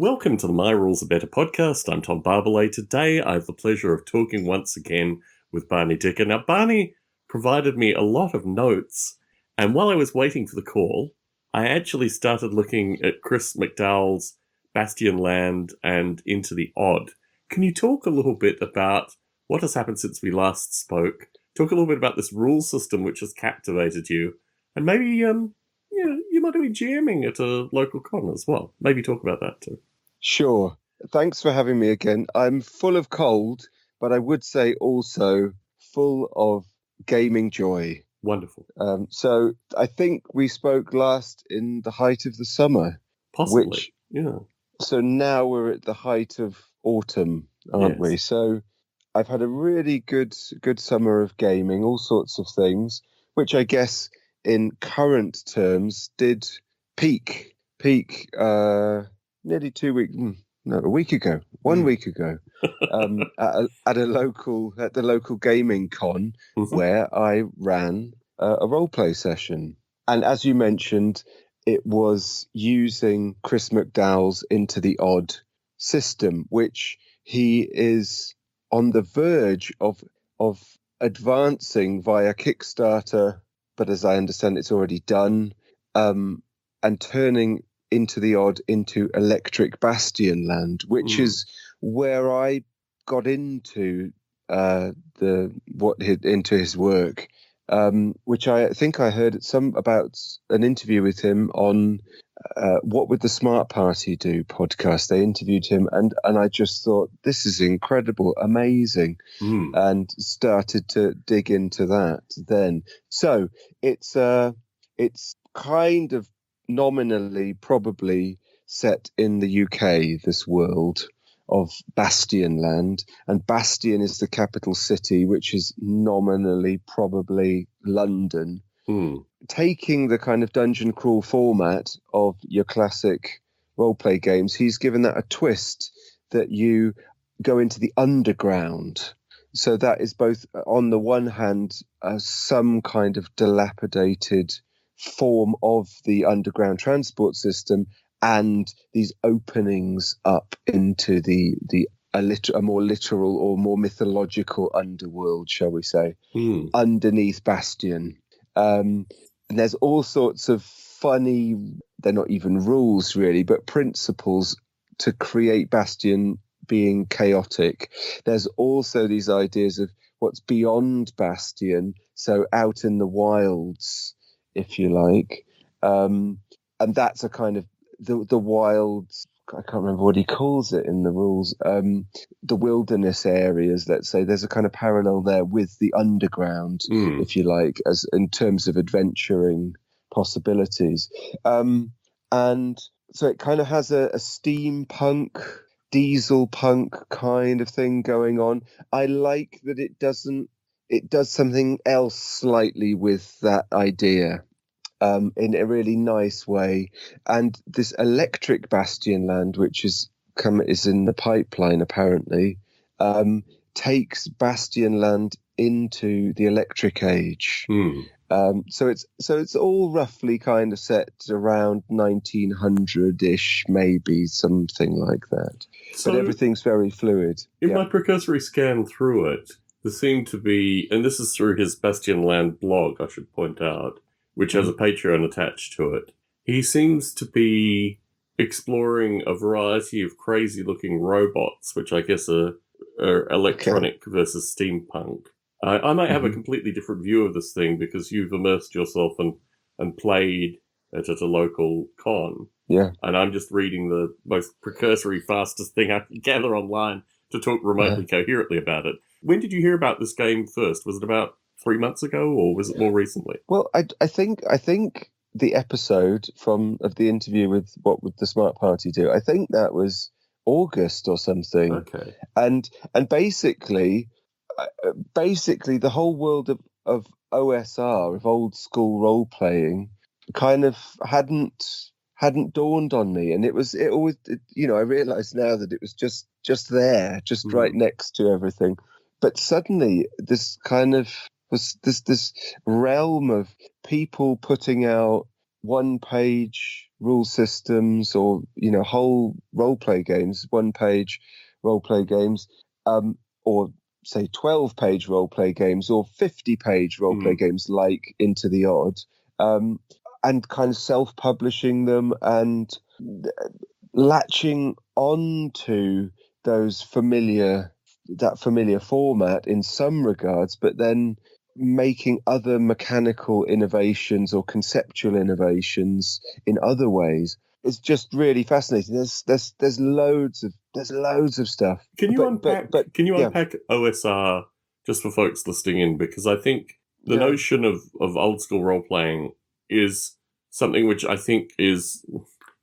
Welcome to the My Rules Are Better podcast. I'm Tom Barbalet. Today I have the pleasure of talking once again with Barney Dicker. Now, Barney provided me a lot of notes, and while I was waiting for the call, I actually started looking at Chris McDowell's Bastion Land and Into the Odd. Can you talk a little bit about what has happened since we last spoke? Talk a little bit about this rule system which has captivated you, and maybe you might be GMing at a local con as well. Maybe talk about that too. Sure. Thanks for having me again. I'm full of cold, but I would say also full of gaming joy. Wonderful. So I think we spoke last in the height of the summer. Possibly, yeah. So now we're at the height of autumn, aren't we? So I've had a really good summer of gaming, all sorts of things, which I guess in current terms did peak nearly 2 weeks, a week ago, 1 week ago, at the local gaming con where I ran a roleplay session. And as you mentioned, it was using Chris McDowell's Into the Odd system, which he is on the verge of advancing via Kickstarter, but as I understand, it's already done, and turning Into the Odd into Electric Bastion Land, which is where I got into into his work, which I think I heard about an interview with him on What Would the Smart Party Do podcast. They interviewed him, and I just thought, this is incredible, amazing, and started to dig into that then. So it's kind of nominally probably set in the UK, this world of Bastion Land, and Bastion is the capital city, which is nominally probably London. Taking the kind of dungeon crawl format of your classic roleplay games, he's given that a twist that you go into the underground. So that is both, on the one hand, some kind of dilapidated form of the underground transport system, and these openings up into a more literal or more mythological underworld, shall we say, underneath Bastion. And there's all sorts of funny, they're not even rules really, but principles to create Bastion being chaotic. There's also these ideas of what's beyond Bastion, so out in the wilds, if you like. And that's a kind of the wilds, I can't remember what he calls it in the rules, the wilderness areas, let's say. There's a kind of parallel there with the underground, if you like, as in terms of adventuring possibilities. And so it kind of has a steampunk, diesel punk kind of thing going on. I like that it does something else slightly with that idea. In a really nice way. And this Electric Bastion Land, which is in the pipeline apparently, takes Bastion Land into the Electric Age. So it's all roughly kind of set around 1900-ish, maybe, something like that. So, but everything's very fluid. In my precursory scan through it, there seemed to be, and this is through his Bastion Land blog, I should point out, which has a Patreon attached to it. He seems to be exploring a variety of crazy-looking robots, which I guess are electronic versus steampunk. I might have a completely different view of this thing because you've immersed yourself and played it at a local con. Yeah. And I'm just reading the most precursory, fastest thing I can gather online to talk remotely coherently about it. When did you hear about this game first? Was it about 3 months ago, or was it more recently? Well, I think the episode of the interview with What Would the Smart Party Do, I think that was August or something. Okay. And basically the whole world of OSR, of old school role playing, kind of hadn't dawned on me, and it always I realize now that it was just there, just right next to everything. But suddenly this kind of was this realm of people putting out one-page rule systems or, whole role play games, 1-page role play games, or say 12-page role play games or 50-page role play games like Into the Odd, and kind of self-publishing them and latching on to that familiar format in some regards, but then making other mechanical innovations or conceptual innovations in other ways. It's just really fascinating. There's loads of stuff. Can you Yeah. unpack OSR just for folks listening in? Because I think the notion of old school role playing is something which I think is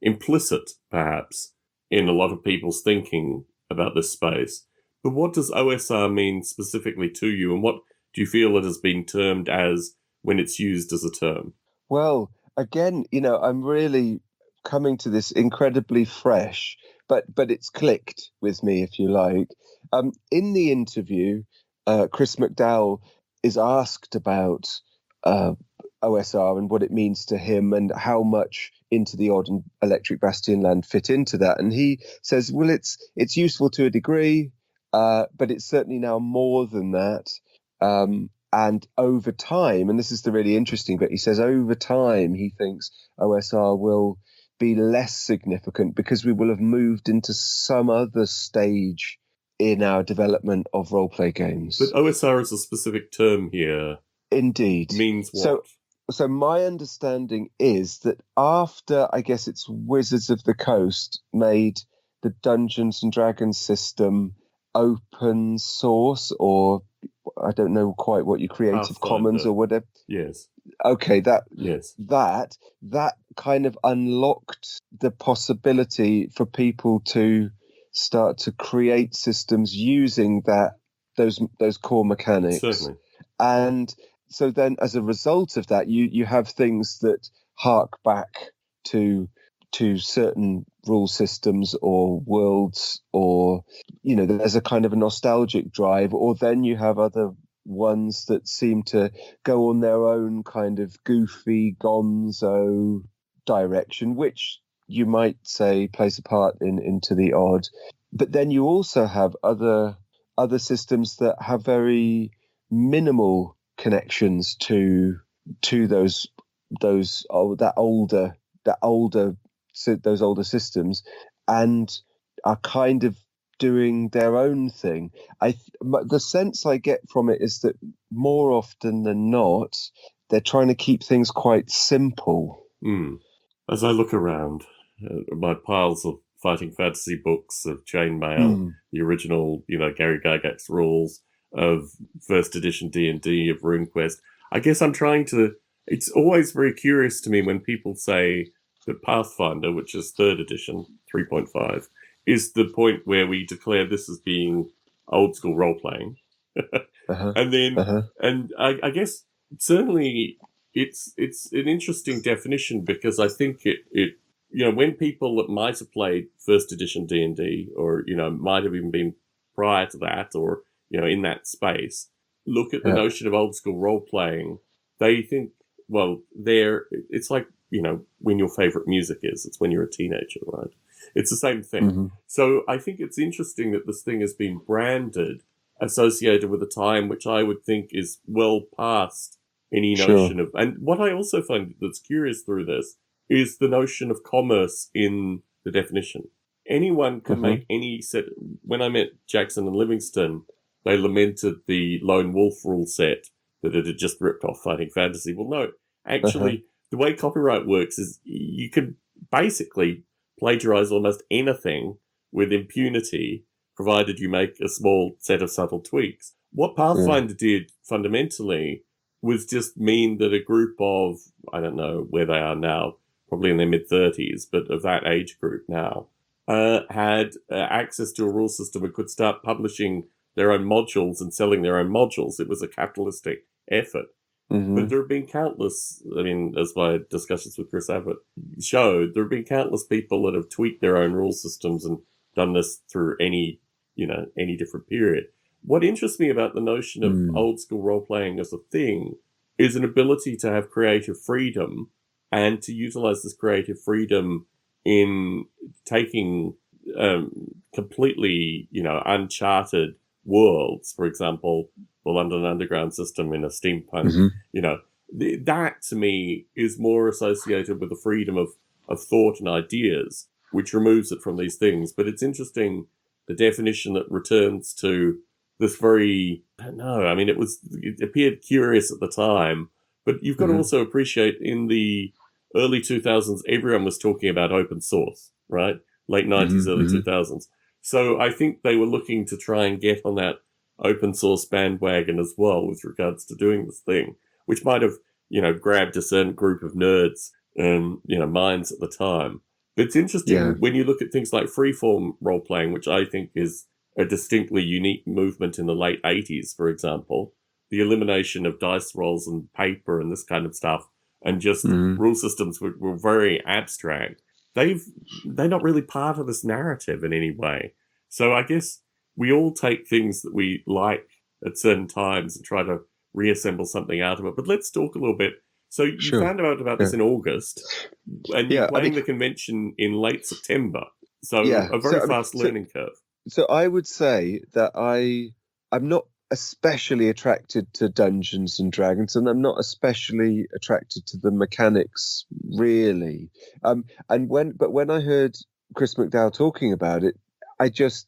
implicit, perhaps, in a lot of people's thinking about this space. But what does OSR mean specifically to you, and what do you feel it has been termed as when it's used as a term? Well, again, I'm really coming to this incredibly fresh, but it's clicked with me, if you like. In the interview, Chris McDowell is asked about OSR and what it means to him and how much Into the Odd and Electric Bastion Land fit into that. And he says, well, it's useful to a degree, but it's certainly now more than that. And over time, and this is the really interesting bit, he says over time he thinks OSR will be less significant because we will have moved into some other stage in our development of role-play games. But OSR is a specific term here. Indeed. Means what? So my understanding is that after, I guess it's Wizards of the Coast made the Dungeons and Dragons system open source, or I don't know quite what you Creative Commons or whatever. Yes. Okay, that kind of unlocked the possibility for people to start to create systems using those core mechanics. Certainly. And so then as a result of that, you have things that hark back to certain rule systems or worlds, or there's a kind of a nostalgic drive, or then you have other ones that seem to go on their own kind of goofy gonzo direction, which you might say plays a part in Into the Odd. But then you also have other systems that have very minimal connections to those older systems, and are kind of doing their own thing. The sense I get from it is that more often than not, they're trying to keep things quite simple. As I look around, my piles of fighting fantasy books, of chainmail, the original, Gary Gygax rules, of first edition D&D, of RuneQuest, I guess I'm trying to... It's always very curious to me when people say that Pathfinder, which is 3rd edition, 3.5, is the point where we declare this as being old school role-playing. And then, and I guess certainly it's an interesting definition, because I think it when people that might have played 1st edition D&D, or, might have even been prior to that, or, in that space, look at the notion of old school role-playing, they think, well, it's like, when your favorite music is. It's when you're a teenager, right? It's the same thing. So I think it's interesting that this thing has been branded, associated with a time which I would think is well past any notion of... And what I also find that's curious through this is the notion of commerce in the definition. Anyone can make any set... When I met Jackson and Livingston, they lamented the Lone Wolf rule set, that it had just ripped off Fighting Fantasy. Well, no, actually, the way copyright works is you can basically plagiarize almost anything with impunity, provided you make a small set of subtle tweaks. What Pathfinder did fundamentally was just mean that a group of, I don't know where they are now, probably in their mid-30s, but of that age group now, had access to a rule system and could start publishing their own modules and selling their own modules. It was a capitalistic effort. But there have been countless, as my discussions with Chris Abbott showed, there have been countless people that have tweaked their own rule systems and done this through any different period. What interests me about the notion of old school role-playing as a thing is an ability to have creative freedom and to utilize this creative freedom in taking completely, uncharted worlds, for example, the London Underground system in a steampunk, Mm-hmm. That to me is more associated with the freedom of thought and ideas, which removes it from these things. But it's interesting the definition that returns to this very, I don't know, I mean, it appeared curious at the time, but you've got to Mm-hmm. also appreciate in the early 2000s, everyone was talking about open source, right? Late 90s, early Mm-hmm. 2000s. So I think they were looking to try and get on that open source bandwagon as well with regards to doing this thing, which might have, grabbed a certain group of nerds and, minds at the time. But it's Yeah. interesting when you look at things like freeform role playing, which I think is a distinctly unique movement in the late 80s, for example, the elimination of dice rolls and paper and this kind of stuff, and just Mm-hmm. rule systems were very abstract. They're not really part of this narrative in any way. So I guess we all take things that we like at certain times and try to reassemble something out of it. But let's talk a little bit. So you Sure. found out about Yeah. this in August, and you're Yeah. playing the convention in late September. So Yeah. a very fast learning curve. So I would say that I'm not especially attracted to Dungeons and Dragons, and I'm not especially attracted to the mechanics really. But when I heard Chris McDowell talking about it,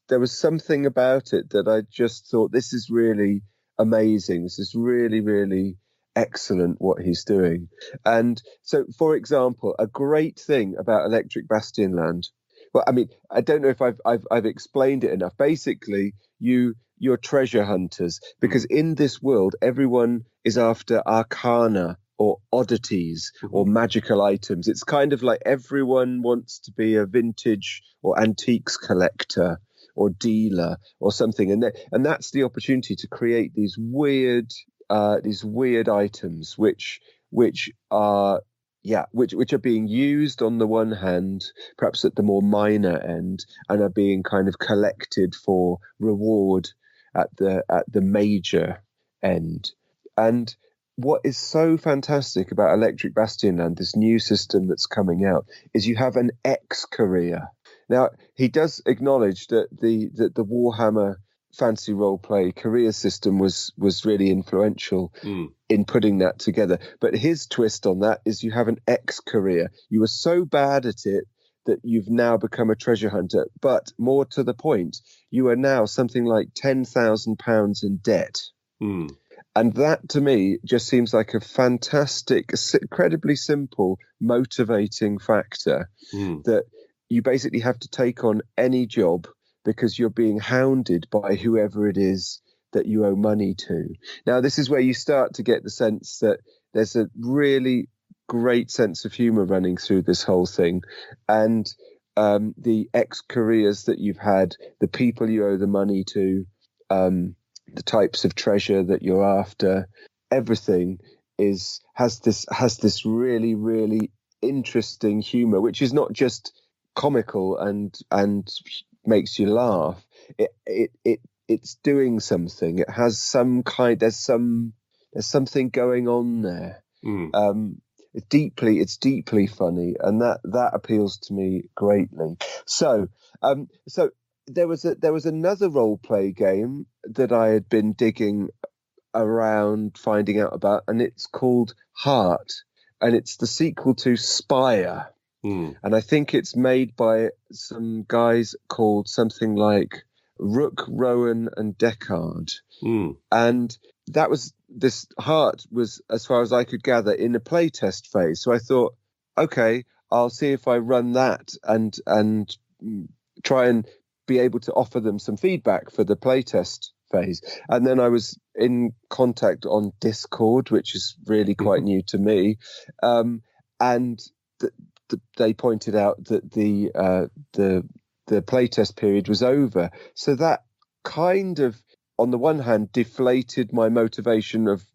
there was something about it that I just thought, this is really amazing. This is really, really excellent what he's doing. And so, for example, a great thing about Electric Bastion Land. Well, I mean, I don't know if I've explained it enough. Basically, you're treasure hunters, because in this world, everyone is after arcana or oddities or magical items. It's kind of like everyone wants to be a vintage or antiques collector or dealer or something, and that's the opportunity to create these weird items which are which are being used on the one hand, perhaps at the more minor end, and are being kind of collected for reward at the major end. And what is so fantastic about Electric Bastion Land, this new system that's coming out, is you have an X career. Now, he does acknowledge that the Warhammer fantasy roleplay career system was really influential in putting that together. But his twist on that is you have an X career. You were so bad at it that you've now become a treasure hunter. But more to the point, you are now something like £10,000 in debt. And that, to me, just seems like a fantastic, incredibly simple, motivating factor that you basically have to take on any job because you're being hounded by whoever it is that you owe money to. Now, this is where you start to get the sense that there's a really great sense of humor running through this whole thing. And the ex-careers that you've had, the people you owe the money to, the types of treasure that you're after, everything has this really, really interesting humor, which is not just comical and makes you laugh. It's doing something. It has some kind. There's something going on there. It's deeply funny, and that appeals to me greatly. So there was another role play game that I had been digging around, finding out about, and it's called Heart, and it's the sequel to Spire. And I think it's made by some guys called something like Rook, Rowan, and Deckard. And this Heart was, as far as I could gather, in a playtest phase. So I thought, okay, I'll see if I run that and try and be able to offer them some feedback for the playtest phase. And then I was in contact on Discord, which is really quite new to me. And they pointed out that the playtest period was over. So that kind of, on the one hand, deflated my motivation of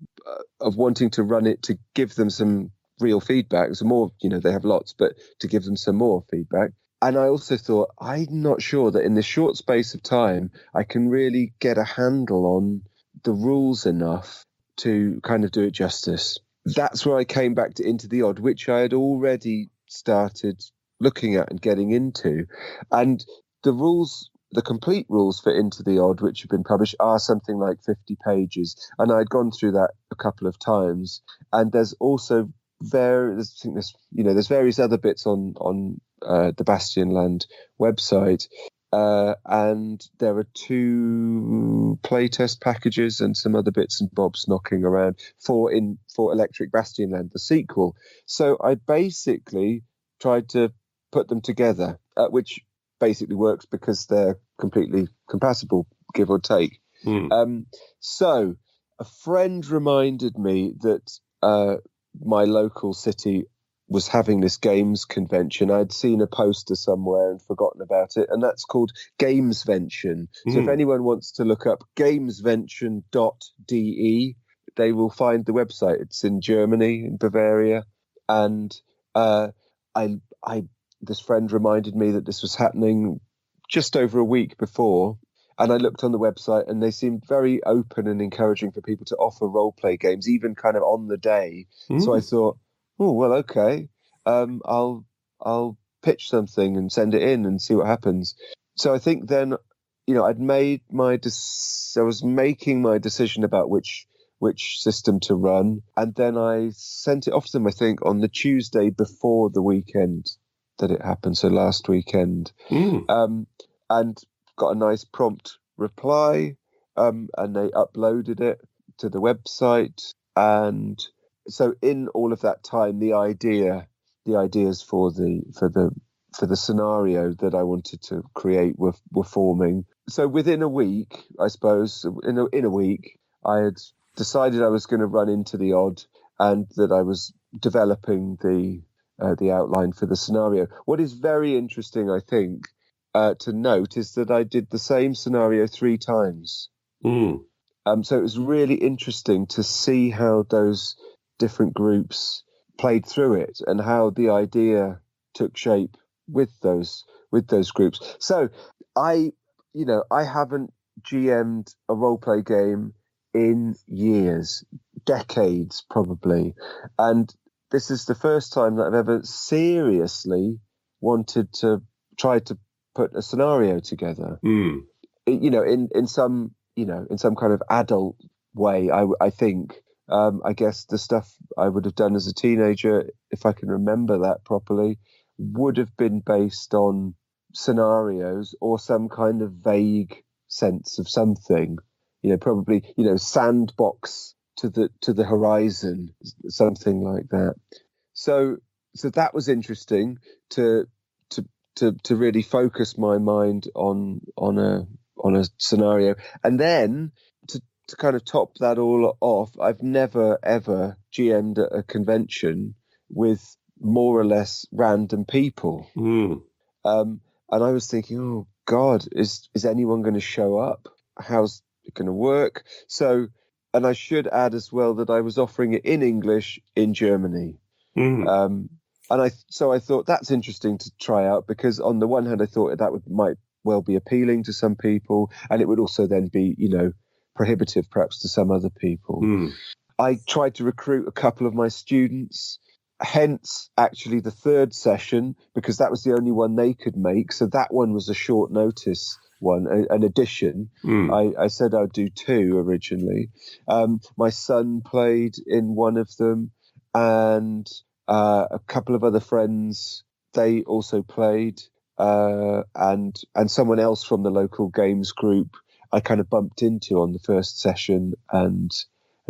wanting to run it, to give them some real feedback. Some more, they have lots, but to give them some more feedback. And I also thought, I'm not sure that in this short space of time, I can really get a handle on the rules enough to kind of do it justice. that's where I came back to Into the Odd, which I had already started looking at and getting into. And the complete rules for Into the Odd, which have been published, are something like 50 pages. And I'd gone through that a couple of times. And there's also there's various other bits on the Bastion Land website. And there are 2 playtest packages and some other bits and bobs knocking around for Electric Bastion Land, the sequel. So I basically tried to put them together, which basically works because they're completely compatible, give or take. So a friend reminded me that my local city was having this games convention. I'd seen a poster somewhere and forgotten about it, and that's called Gamesvention. So if anyone wants to look up gamesvention.de, they will find the website. It's in Germany, in Bavaria, and this friend reminded me that this was happening just over a week before, and I looked on the website, and they seemed very open and encouraging for people to offer role-play games, even kind of on the day. So I thought, oh, well, okay, I'll pitch something and send it in and see what happens. So I think then, I'd made I was making my decision about which system to run, and then I sent it off to them, I think, on the Tuesday before the weekend that it happened, so last weekend, and got a nice prompt reply, and they uploaded it to the website, and so in all of that time, the ideas for the scenario that I wanted to create were forming. So within a week, I suppose, in a week, I had decided I was going to run Into the Odd, and that I was developing the outline for the scenario. What is very interesting, I think, to note is that I did the same scenario 3 times. So it was really interesting to see how those different groups played through it and how the idea took shape with those groups. So I haven't GM'd a role-play game in years, decades probably, and this is the first time that I've ever seriously wanted to try to put a scenario together. In some kind of adult way. I think. I guess the stuff I would have done as a teenager, if I can remember that properly, would have been based on scenarios or some kind of vague sense of something. Probably sandbox to the horizon, something like that. So that was interesting to really focus my mind on a scenario, and then to kind of top that all off, I've never ever GM'd a convention with more or less random people. And I was thinking, oh God, is anyone going to show up? How's it going to work? So, and I should add as well that I was offering it in English in Germany. And I thought that's interesting to try out, because on the one hand, I thought that might well be appealing to some people, and it would also then be, prohibitive perhaps to some other people. I tried to recruit a couple of my students, hence actually the 3rd session, because that was the only one they could make. So that one was a short notice one, an addition. I said I'd do 2 originally. My son played in one of them, and a couple of other friends, they also played, and someone else from the local games group I kind of bumped into on the first session, and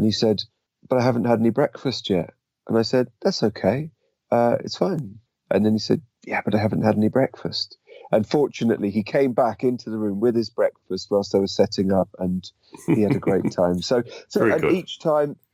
he said, but I haven't had any breakfast yet. And I said, that's okay. It's fine. And then he said, yeah, but I haven't had any breakfast. And fortunately, he came back into the room with his breakfast whilst I was setting up, and he had a great time. So and good.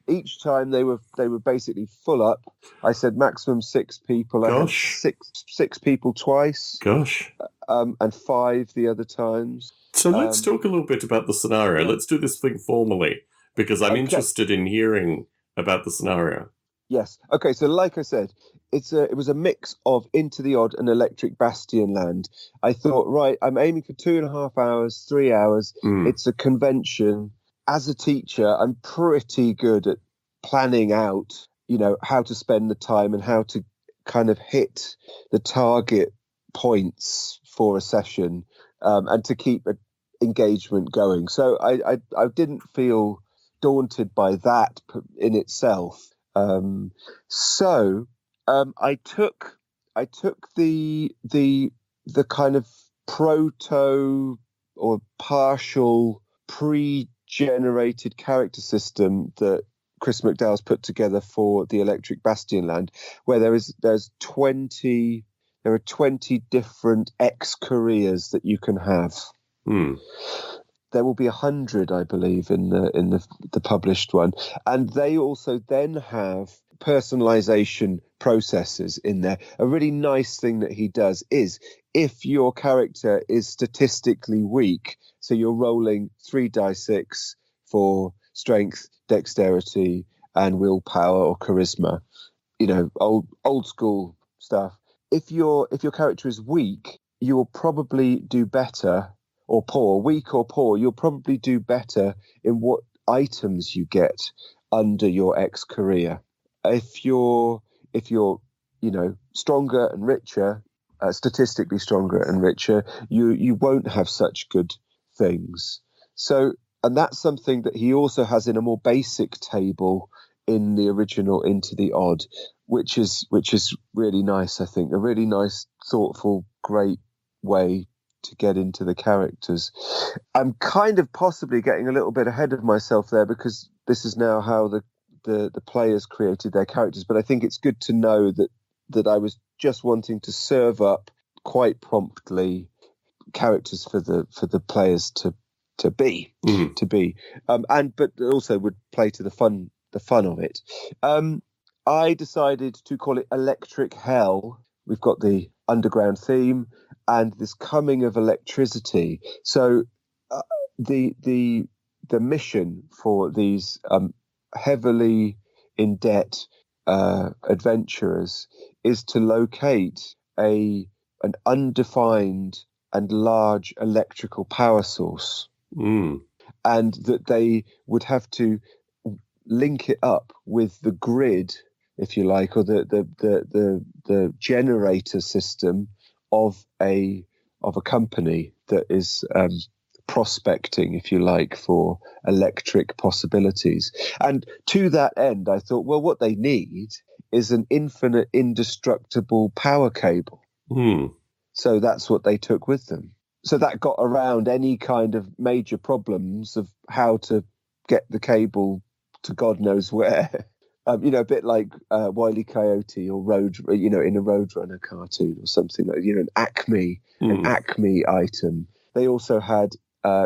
Each time they were basically full up. I said maximum 6 people. Gosh. I had six people twice. Gosh. And 5 the other times. So let's talk a little bit about the scenario. Let's do this thing formally, because I'm interested in hearing about the scenario. Yes. Okay. So, like I said, it was a mix of Into the Odd and Electric Bastion Land. I thought, right, I'm aiming for 2.5 hours, 3 hours. It's a convention. As a teacher, I'm pretty good at planning out, how to spend the time and how to kind of hit the target points for a session, and to keep engagement going. So I didn't feel daunted by that in itself. So I took the kind of proto or partial pre-generated character system that Chris McDowell's put together for the Electric Bastion land, where there are 20 different X careers that you can have. There will be 100, I believe, in the published one, and they also then have personalization processes in there. A really nice thing that he does is, if your character is statistically weak, so you're rolling 3d6 for strength, dexterity, and willpower or charisma, old school stuff. If your character is weak, you will probably do better, or poor, weak or poor, you'll probably do better in what items you get under your X career. If you're stronger and richer, statistically stronger and richer, you won't have such good things. So, and that's something that he also has in a more basic table in the original Into the Odd, which is really nice. I think a really nice, thoughtful, great way to get into the characters. I'm kind of possibly getting a little bit ahead of myself there, because this is now how the players created their characters. But I think it's good to know that I was just wanting to serve up quite promptly characters for the players to be, but also would play to the fun of it. I decided to call it Electric Hell. We've got the underground theme and this coming of electricity. So the mission for these heavily in debt adventurers is to locate an undefined and large electrical power source, and that they would have to link it up with the grid, if you like, or the generator system of a company that is prospecting, if you like, for electric possibilities. And to that end, I thought, well, what they need is an infinite, indestructible power cable. So that's what they took with them. So that got around any kind of major problems of how to get the cable to God knows where. A bit like Wile E. Coyote or in a Roadrunner cartoon or something like, an Acme item. They also had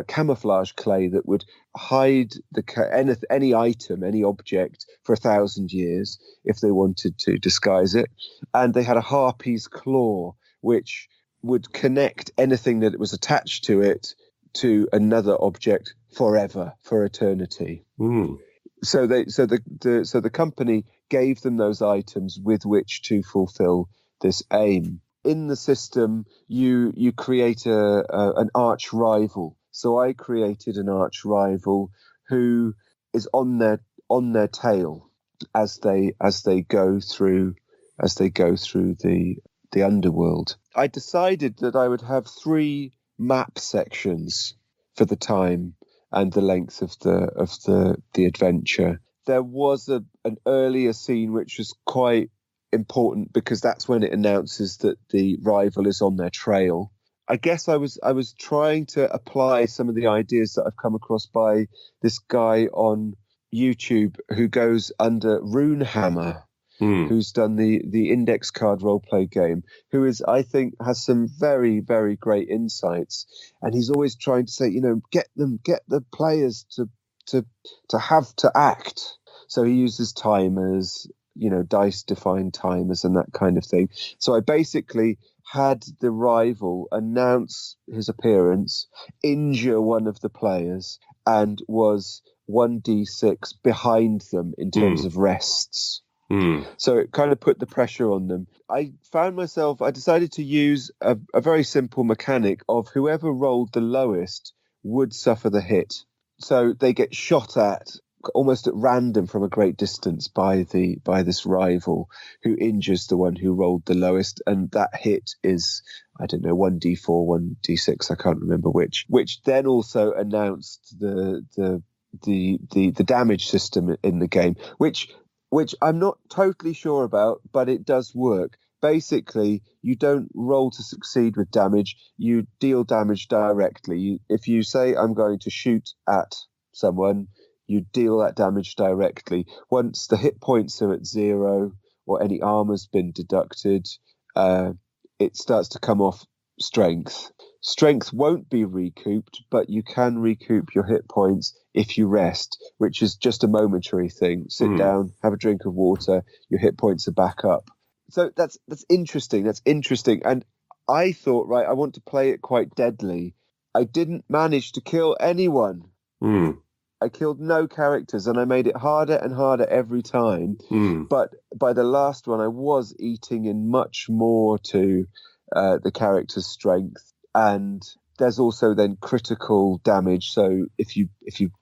camouflage clay that would hide any item, any object for 1,000 years if they wanted to disguise it. And they had a harpy's claw, which would connect anything that was attached to it to another object forever, for eternity. So the company gave them those items with which to fulfill this aim. In the system, you create an arch rival. So I created an arch rival who is on their tail as they go through the underworld. I decided that I would have 3 map sections for the time and the length of the adventure. There was an earlier scene which was quite important, because that's when it announces that the rival is on their trail. I guess I was trying to apply some of the ideas that I've come across by this guy on YouTube who goes under Runehammer, who's done the index card roleplay game, who is, I think, has some very, very great insights. And he's always trying to say, get the players to have to act. So he uses timers, dice defined timers and that kind of thing. So I basically had the rival announce his appearance, injure one of the players, and was 1d6 behind them in terms of rests. So it kind of put the pressure on them. I decided to use a very simple mechanic of whoever rolled the lowest would suffer the hit. So they get shot at almost at random from a great distance by this rival who injures the one who rolled the lowest, and that hit is, I don't know, 1d4, 1d6, I can't remember which then also announced the damage system in the game, which I'm not totally sure about, but it does work. Basically, you don't roll to succeed with damage, you deal damage directly. If you say, I'm going to shoot at someone, you deal that damage directly. Once the hit points are at 0 or any armor's been deducted, it starts to come off strength. Strength won't be recouped, but you can recoup your hit points if you rest, which is just a momentary thing. Sit down, have a drink of water, your hit points are back up. So that's interesting. That's interesting. And I thought, right, I want to play it quite deadly. I didn't manage to kill anyone. I killed no characters, and I made it harder and harder every time. But by the last one, I was eating in much more to the character's strength. And there's also then critical damage. So if you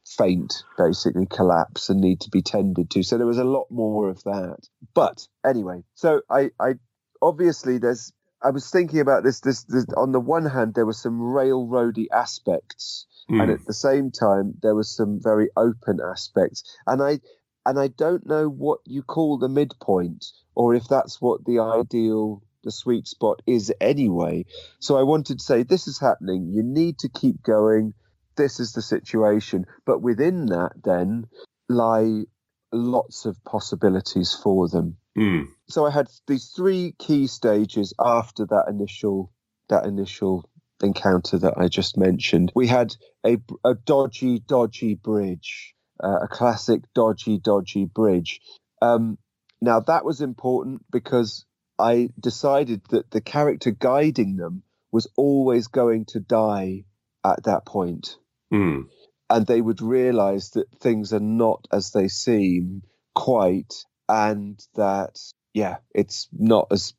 faint, basically collapse and need to be tended to. So there was a lot more of that. But anyway, so I obviously I was thinking about this. On the one hand, there were some railroady aspects, and at the same time, there was some very open aspects. And I don't know what you call the midpoint, or if that's what the sweet spot is anyway. So I wanted to say, this is happening. You need to keep going. This is the situation. But within that, then, lie lots of possibilities for them. So I had these 3 key stages after that initial encounter that I just mentioned. We had a dodgy bridge, a classic dodgy bridge. Now that was important because I decided that the character guiding them was always going to die at that point. And they would realize that things are not as they seem quite, and that, it's not as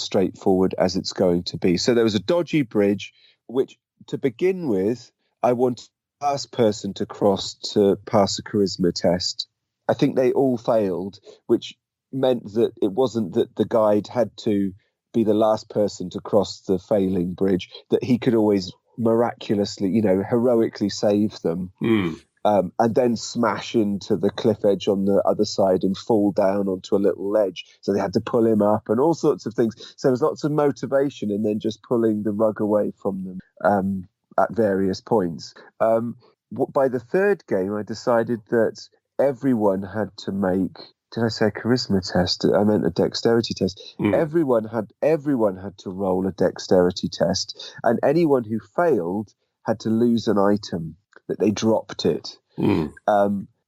straightforward as it's going to be. So there was a dodgy bridge, which to begin with, I wanted the last person to cross to pass a charisma test. I think they all failed, which meant that it wasn't that the guide had to be the last person to cross the failing bridge, that he could always miraculously, heroically save them, and then smash into the cliff edge on the other side and fall down onto a little ledge. So they had to pull him up and all sorts of things. So there was lots of motivation and then just pulling the rug away from them at various points. By the third game, I decided that everyone had to make... Did I say a charisma test? I meant a dexterity test. Everyone had to roll a dexterity test, and anyone who failed had to lose an item, that they dropped it.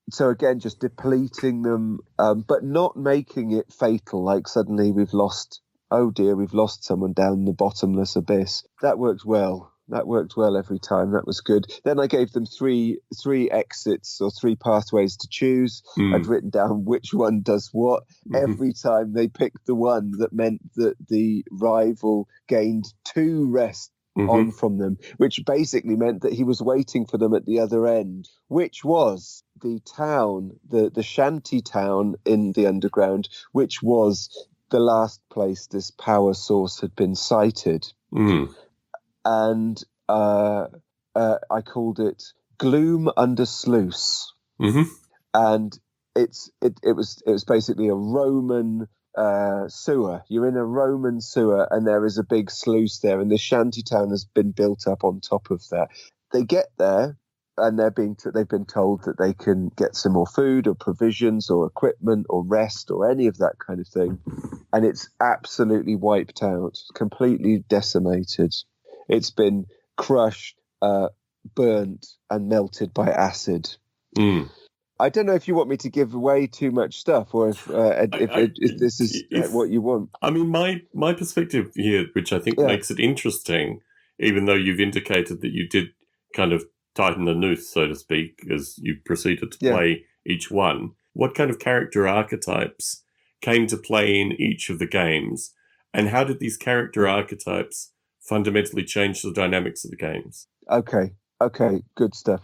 So again, just depleting them, but not making it fatal, like suddenly we've lost someone down the bottomless abyss. That worked well. Every time. That was good. Then I gave them three exits or 3 pathways to choose. I'd written down which one does what. Every time they picked the one that meant that the rival gained 2 rests on from them, which basically meant that he was waiting for them at the other end, which was the town, the shanty town in the underground, which was the last place this power source had been sighted. And I called it Gloom Under Sluice. And it was basically a Roman sewer. You're in a Roman sewer, and there is a big sluice there, and the shantytown has been built up on top of that. They get there, and they've been told that they can get some more food or provisions or equipment or rest or any of that kind of thing, and it's absolutely wiped out, completely decimated. It's been crushed, burnt, and melted by acid. I don't know if you want me to give away too much stuff, or if this is what you want. I mean, my perspective here, which I think makes it interesting, even though you've indicated that you did kind of tighten the noose, so to speak, as you proceeded to play each one. What kind of character archetypes came to play in each of the games, and how did these character archetypes fundamentally change the dynamics of the games? Okay, good stuff.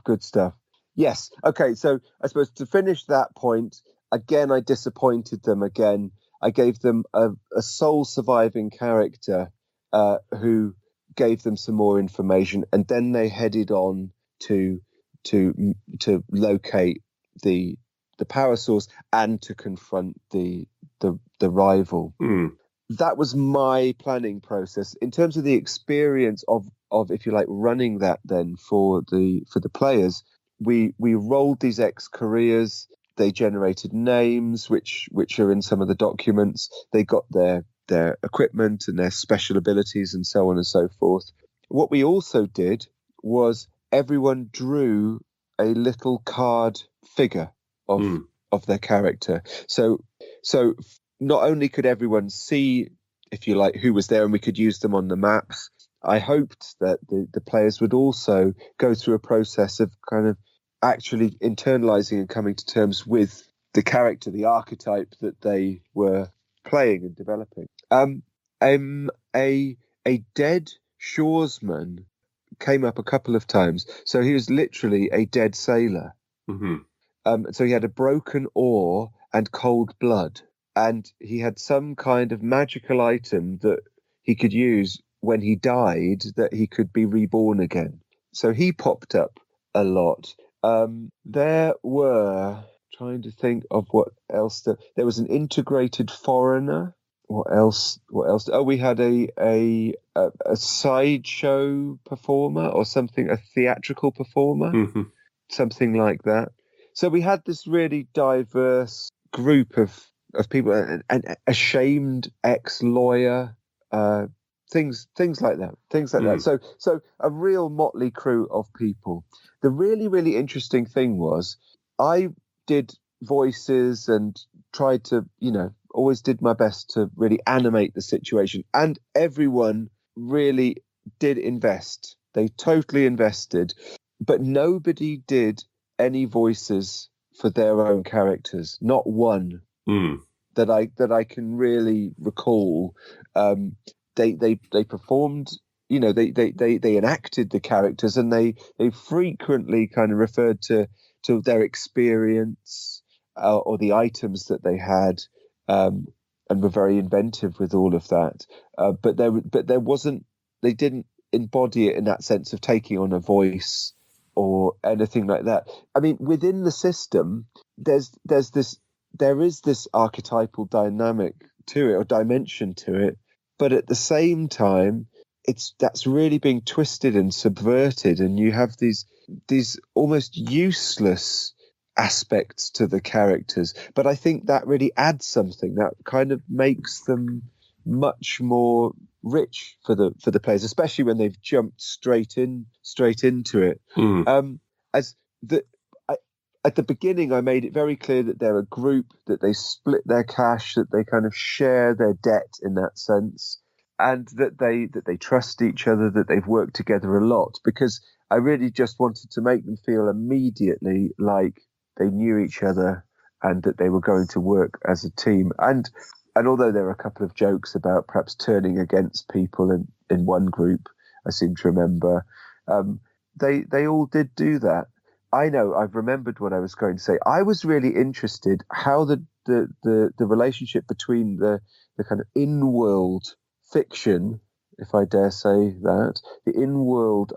Yes. Okay. So I suppose to finish that point, again, I disappointed them again. I gave them a sole surviving character who gave them some more information, and then they headed on to to locate the power source and to confront the rival. That was my planning process in terms of the experience of if you like running that then for the players. We rolled these X careers. They generated names, which are in some of the documents. They got their equipment and their special abilities and so on and so forth. What we also did was everyone drew a little card figure of their character. So not only could everyone see, if you like, who was there and we could use them on the maps, I hoped that the players would also go through a process of kind of actually internalizing and coming to terms with the character, the archetype that they were playing and developing. A dead shoresman came up a couple of times. So he was literally a dead sailor. So he had a broken oar and cold blood. And he had some kind of magical item that he could use when he died, that he could be reborn again. So he popped up a lot. There were, trying to think of what else. There was an integrated foreigner. What else? Oh, we had a sideshow performer or something, a theatrical performer, something like that. So we had this really diverse group of people, and a shamed ex-lawyer, things like that. So a real motley crew of people. The really, really interesting thing was I did voices and tried to, always did my best to really animate the situation. And everyone really did invest. They totally invested. But nobody did any voices for their own characters. Not one that I can really recall. They performed, they enacted the characters, and they frequently kind of referred to their experience or the items that they had, and were very inventive with all of that. But there wasn't. They didn't embody it in that sense of taking on a voice or anything like that. I mean, within the system, there is this archetypal dynamic to it, or dimension to it, but at the same time, that's really being twisted and subverted, and you have these almost useless aspects to the characters. But I think that really adds something that kind of makes them much more rich for the players, especially when they've jumped straight into it. At the beginning, I made it very clear that they're a group, that they split their cash, that they kind of share their debt in that sense, and that they trust each other, that they've worked together a lot, because I really just wanted to make them feel immediately like they knew each other and that they were going to work as a team. And although there were a couple of jokes about perhaps turning against people in one group, I seem to remember, they all did do that. I know, I've remembered what I was going to say. I was really interested how the relationship between the kind of in-world fiction, if I dare say that, the in-world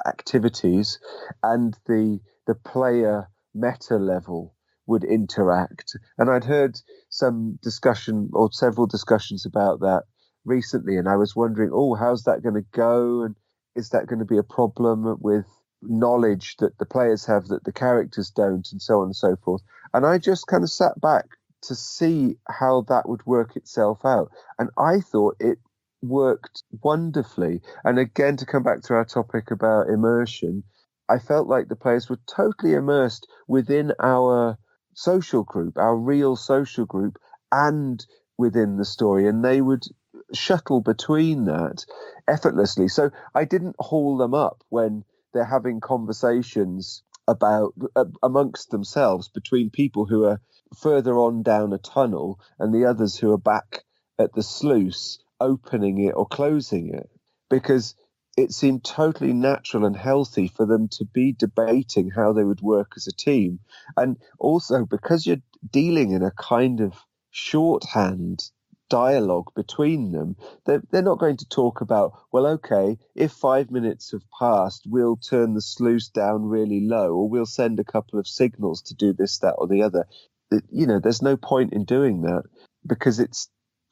activities and the player meta level would interact. And I'd heard some discussion or several discussions about that recently, and I was wondering, how's that going to go? And is that going to be a problem with knowledge that the players have that the characters don't, and so on and so forth? And I just kind of sat back to see how that would work itself out. And I thought it worked wonderfully. And again, to come back to our topic about immersion, I felt like the players were totally immersed within our social group, our real social group, and within the story. And they would shuttle between that effortlessly. So I didn't haul them up when they're having conversations about amongst themselves between people who are further on down a tunnel and the others who are back at the sluice opening it or closing it, because it seemed totally natural and healthy for them to be debating how they would work as a team. And also because you're dealing in a kind of shorthand dialogue between them, they're not going to talk about, well, okay, if 5 minutes have passed, we'll turn the sluice down really low, or we'll send a couple of signals to do this, that, or the other. There's no point in doing that because it's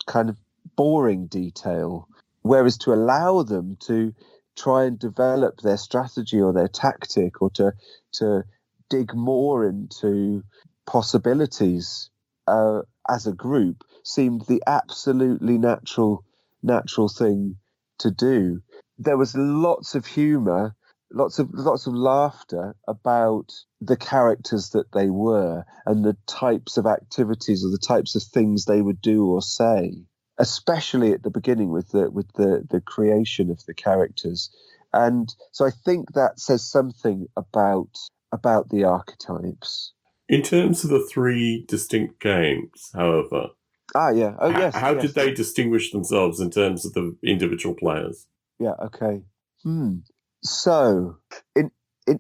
kind of boring detail. Whereas to allow them to try and develop their strategy or their tactic, or to dig more into possibilities as a group, seemed the absolutely natural thing to do. There was lots of humour, lots of laughter about the characters that they were and the types of activities or the types of things they would do or say, especially at the beginning with the creation of the characters. And so I think that says something about the archetypes. In terms of the three distinct games, however, yeah. Oh, yes. How did they distinguish themselves in terms of the individual players? Yeah, okay. So, in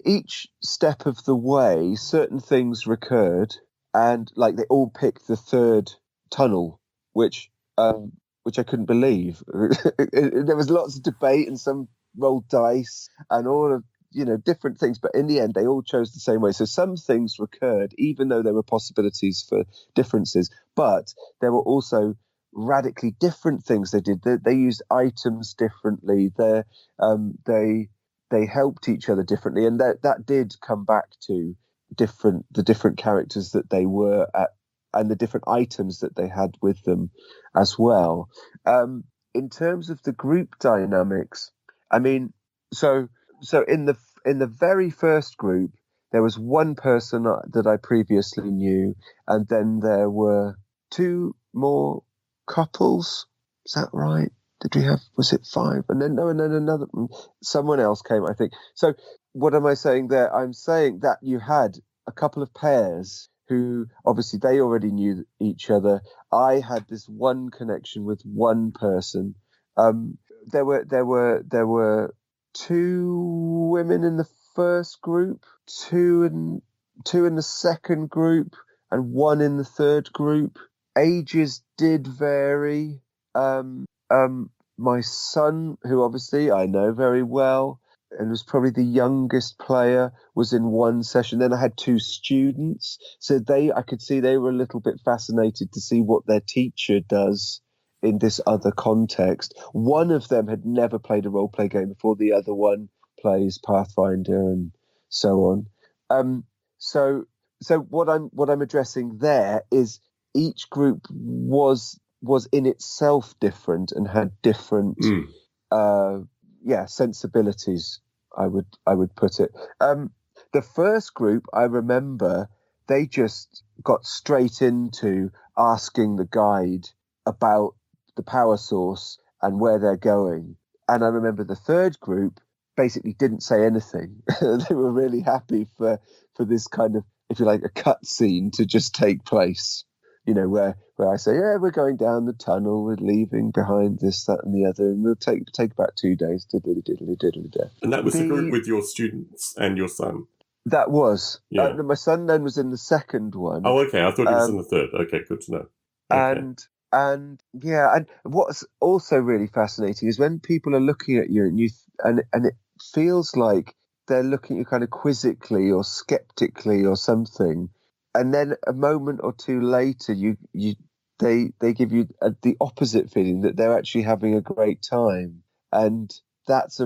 each step of the way, certain things recurred, and like they all picked the third tunnel, which I couldn't believe. There was lots of debate, and some rolled dice, and all of different things, but in the end they all chose the same way. So some things recurred even though there were possibilities for differences, but there were also radically different things they did. They used items differently. They helped each other differently, and that did come back to the different characters that they were at and the different items that they had with them as well. In terms of the group dynamics, I mean, so in the very first group, there was one person that I previously knew, and then there were two more couples. Is that right? Was it 5? And then another, someone else came, I think. So what am I saying there? I'm saying that you had a couple of pairs who obviously they already knew each other. I had this one connection with one person. There were 2 women in the first group, two in the second group, and 1 in the third group. Ages did vary. My son, who obviously I know very well and was probably the youngest player, was in one session. Then I had 2 students, so I could see they were a little bit fascinated to see what their teacher does in this other context. One of them had never played a role-play game before. The other one plays Pathfinder and so on. So what I'm addressing there is each group was in itself different and had different sensibilities, I would put it. The first group, I remember, they just got straight into asking the guide about the power source and where they're going. And I remember the third group basically didn't say anything. They were really happy for this kind of, if you like, a cut scene to just take place. Where I say, yeah, we're going down the tunnel, we're leaving behind this, that, and the other, and we'll take about 2 days. Diddly, diddly, diddly, diddly. And that was the group with your students and your son? That was. Yeah. My son then was in the second one. Oh, okay. I thought he was in the third. Okay, good to know. Okay. And what's also really fascinating is when people are looking at you and it feels like they're looking at you kind of quizzically or skeptically or something. And then a moment or two later, they give you the opposite feeling that they're actually having a great time, and that's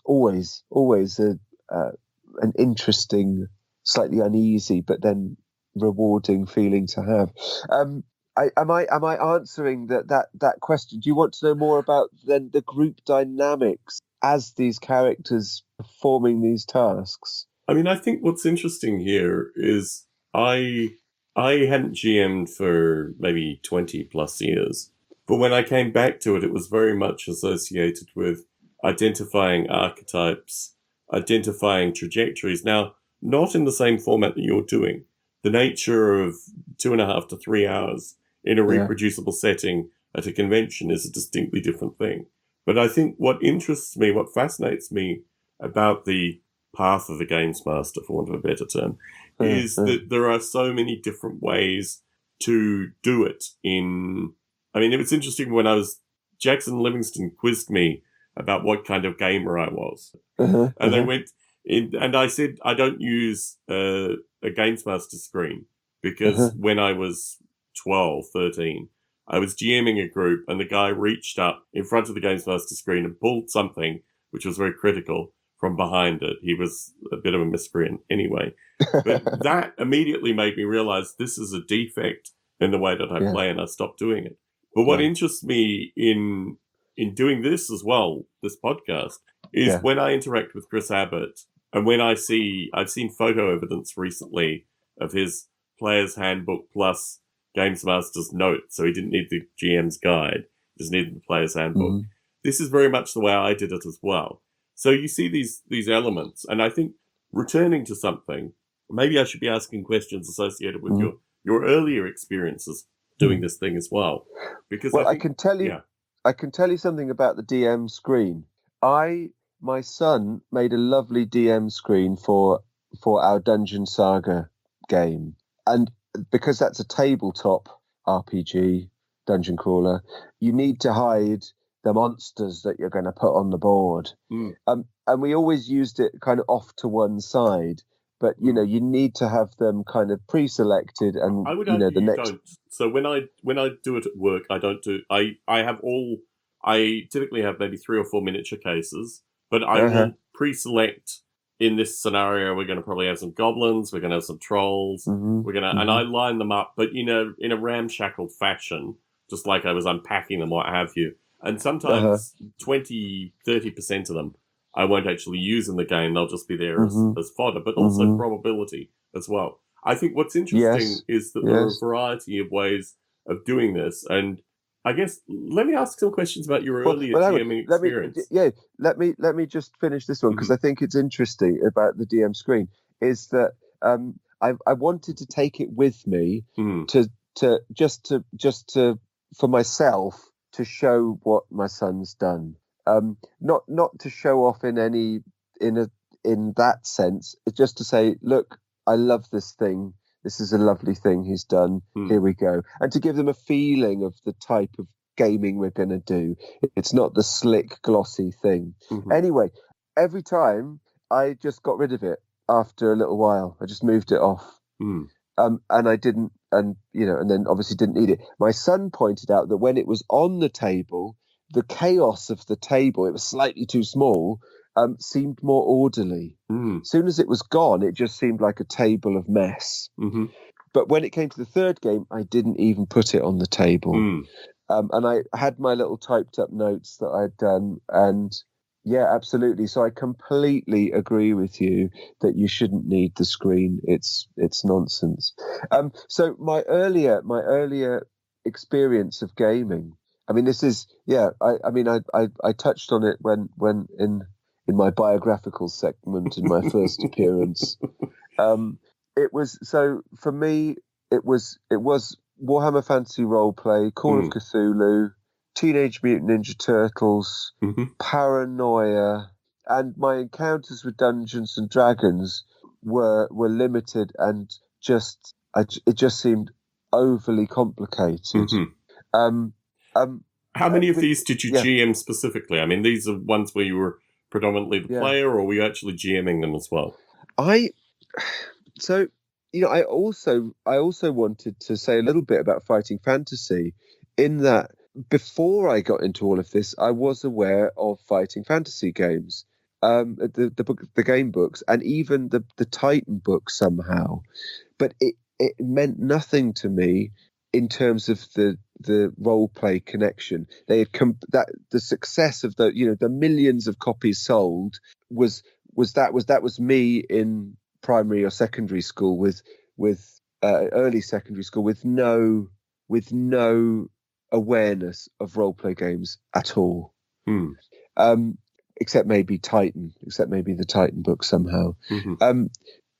always an interesting, slightly uneasy, but then rewarding feeling to have. Am I answering that question? Do you want to know more about then the group dynamics as these characters performing these tasks? I mean, I think what's interesting here is I hadn't GM'd for maybe 20 plus years, but when I came back to it, it was very much associated with identifying archetypes, identifying trajectories. Now, not in the same format that you're doing. The nature of 2.5 to 3 hours in a reproducible setting at a convention is a distinctly different thing. But I think what interests me, what fascinates me about the path of the games master, for want of a better term, is that there are so many different ways to do it. I mean, it was interesting when Jackson Livingston quizzed me about what kind of gamer I was. And they went in, and I said, I don't use a games master screen because when I was 12, 13, I was GMing a group, and the guy reached up in front of the games master screen and pulled something which was very critical from behind it. He was a bit of a miscreant anyway. But that immediately made me realize this is a defect in the way that I play, and I stopped doing it. But what interests me in doing this as well, this podcast, is when I interact with Chris Abbott, and when I've seen photo evidence recently of his player's handbook plus Games Master's notes, so he didn't need the GM's guide, he just needed the player's handbook. This is very much the way I did it as well. So you see these elements, and I think returning to something, maybe I should be asking questions associated with your earlier experiences doing this thing as well. Because I can tell you something about the DM screen. My son made a lovely DM screen for our Dungeon Saga game, and because that's a tabletop RPG dungeon crawler, you need to hide the monsters that you're going to put on the board. And we always used it kind of off to one side, but you need to have them kind of pre-selected, and I would argue don't. So when I do it at work, I don't do. I typically have maybe 3 or 4 miniature cases, but I will pre-select. In this scenario, we're going to probably have some goblins, we're going to have some trolls, we're going to, and I line them up, but in a ramshackle fashion, just like I was unpacking them, what have you. And sometimes 20, 30% of them I won't actually use in the game; they'll just be there as fodder, but also probability as well. I think what's interesting is that there are a variety of ways of doing this, and I guess let me ask some questions about your earlier GMing experience. Let me just finish this one, because I think it's interesting about the DM screen. Is that I wanted to take it with me to for myself to show what my son's done. Not to show off in that sense. It's just to say, look, I love this thing. This is a lovely thing he's done. Here we go. And to give them a feeling of the type of gaming we're going to do. It's not the slick, glossy thing. Anyway, every time I just got rid of it after a little while. I just moved it off. And I didn't, and then obviously didn't need it. My son pointed out that when it was on the table, the chaos of the table, it was slightly too small, seemed more orderly. As soon as it was gone, it just seemed like a table of mess. But when it came to the third game, I didn't even put it on the table. And I had my little typed up notes that I'd done. And yeah, absolutely. So I completely agree with you that you shouldn't need the screen. It's nonsense. So my earlier experience of gaming, I mean, this is, I touched on it when in my biographical segment in my first appearance. It was, so for me, it was Warhammer Fantasy Roleplay, Call of Cthulhu, Teenage Mutant Ninja Turtles, Paranoia, and my encounters with Dungeons and Dragons were limited, and it just seemed overly complicated. How many of these did you GM specifically? I mean, these are ones where you were predominantly the player, or were you actually GMing them as well? I also wanted to say a little bit about Fighting Fantasy, in that before I got into all of this, I was aware of Fighting Fantasy games, the game books, and even the Titan books somehow, but it meant nothing to me in terms of the role play connection. They had the success of the millions of copies sold was me in primary or secondary school with early secondary school with no awareness of role play games at all. Except maybe the Titan book somehow.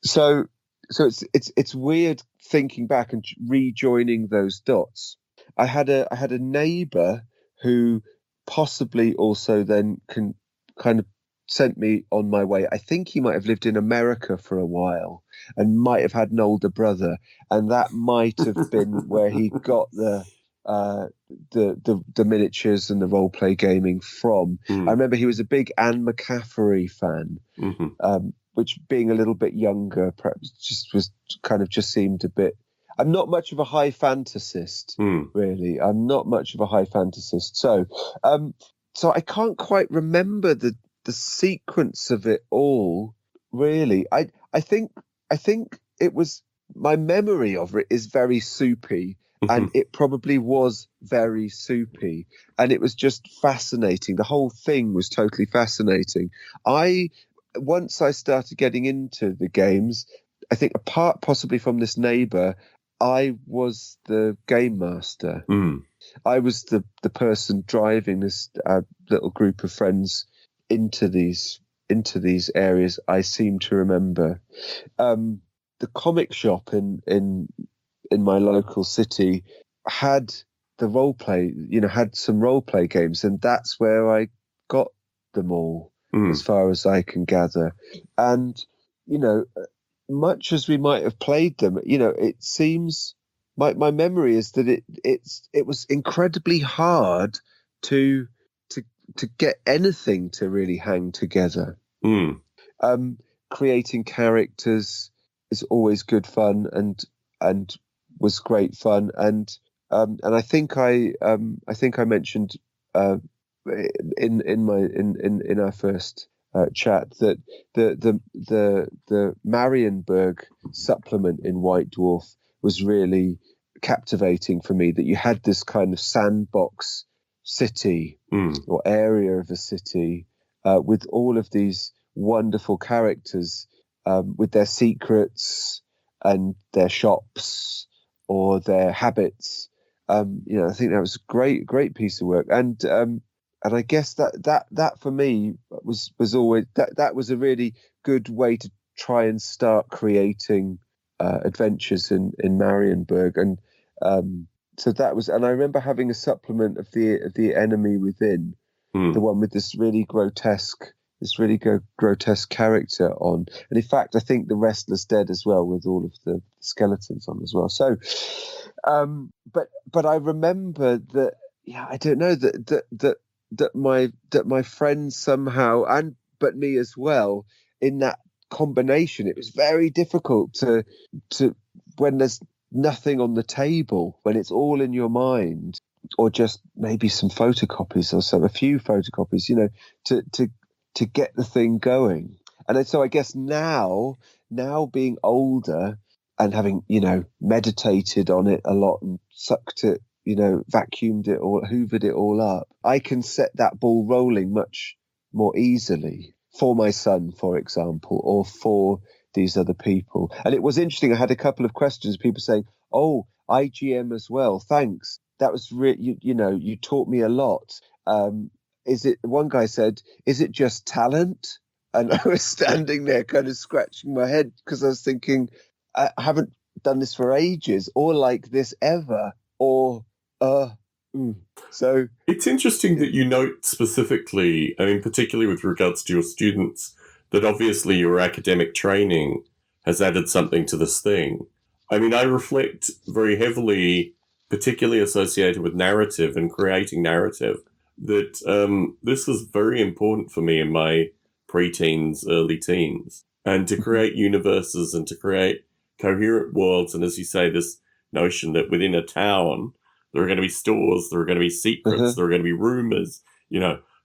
So it's weird thinking back and rejoining those dots. I had a neighbor who possibly also then kind of sent me on my way. I think he might have lived in America for a while and might have had an older brother, and that might have been where he got the miniatures and the role play gaming from. I remember he was a big Anne McCaffrey fan, which, being a little bit younger, perhaps just seemed a bit. I'm not much of a high fantasist, really. I'm not much of a high fantasist, so I can't quite remember the sequence of it all. Really, I think it was, my memory of it is very soupy. And it probably was very soupy, and it was just fascinating. The whole thing was totally fascinating. Once I started getting into the games, I think apart possibly from this neighbour, I was the game master. I was the person driving this little group of friends into these areas. I seem to remember the comic shop in my local city had the role play, had some role play games, and that's where I got them all, as far as I can gather. And, much as we might have played them, it seems, my memory is that it was incredibly hard to get anything to really hang together. Creating characters is always good fun, and was great fun, and I think I mentioned in our first chat that the Marienburg supplement in White Dwarf was really captivating for me. That you had this kind of sandbox city or area of a city with all of these wonderful characters with their secrets and their shops or their habits. I think that was a great piece of work, and I guess that for me was always that was a really good way to try and start creating adventures in Marienburg, and so that was. And I remember having a supplement of the Enemy Within, the one with this really grotesque character on. And in fact, I think The Restless Dead as well, with all of the skeletons on as well. So, but I remember that, I don't know, that my friends somehow, but me as well, in that combination, it was very difficult to when there's nothing on the table, when it's all in your mind, or just maybe some photocopies or a few photocopies, to get the thing going. And so I guess now being older and having, meditated on it a lot and sucked it, vacuumed it or hoovered it all up, I can set that ball rolling much more easily for my son, for example, or for these other people. And it was interesting. I had a couple of questions, people saying, "Oh, IGM as well. Thanks. That was you taught me a lot." One guy said, "Is it just talent?" And I was standing there kind of scratching my head because I was thinking, I haven't done this for ages, or like this ever, or so it's interesting that you note specifically, I mean, particularly with regards to your students, that obviously your academic training has added something to this thing. I mean, I reflect very heavily, particularly associated with narrative and creating narrative, that this was very important for me in my pre-teens, early teens, and to create universes and to create coherent worlds. And as you say, this notion that within a town, there are going to be stores, there are going to be secrets, there are going to be rumors,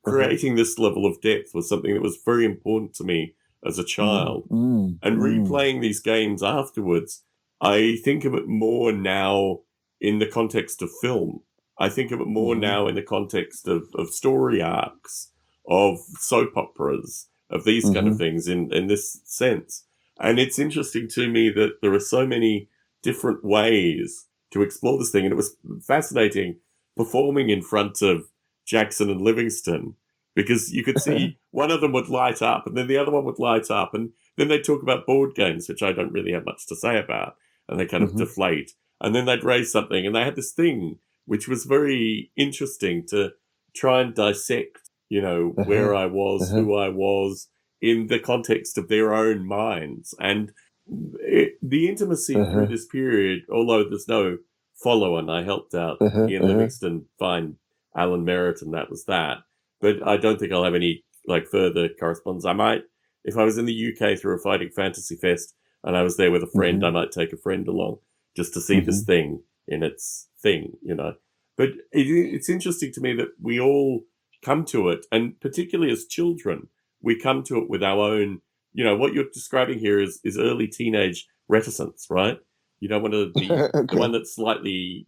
creating this level of depth was something that was very important to me as a child. And replaying these games afterwards, I think of it more now in the context of film. I think of it more now in the context of story arcs, of soap operas, of these kind of things in this sense. And it's interesting to me that there are so many different ways to explore this thing. And it was fascinating performing in front of Jackson and Livingston, because you could see one of them would light up and then the other one would light up. And then they'd talk about board games, which I don't really have much to say about. And they kind of deflate. And then they'd raise something and they had this thing which was very interesting to try and dissect, where I was, who I was, in the context of their own minds. And the intimacy through this period, although there's no follow-on, I helped out Ian Livingstone find Alan Merritt, and that was that. But I don't think I'll have any further correspondence. I might, if I was in the UK through a Fighting Fantasy Fest and I was there with a friend, I might take a friend along just to see this thing in its thing, But it's interesting to me that we all come to it, and particularly as children, we come to it with our own, what you're describing here is early teenage reticence, right? You don't want to be the one that's slightly,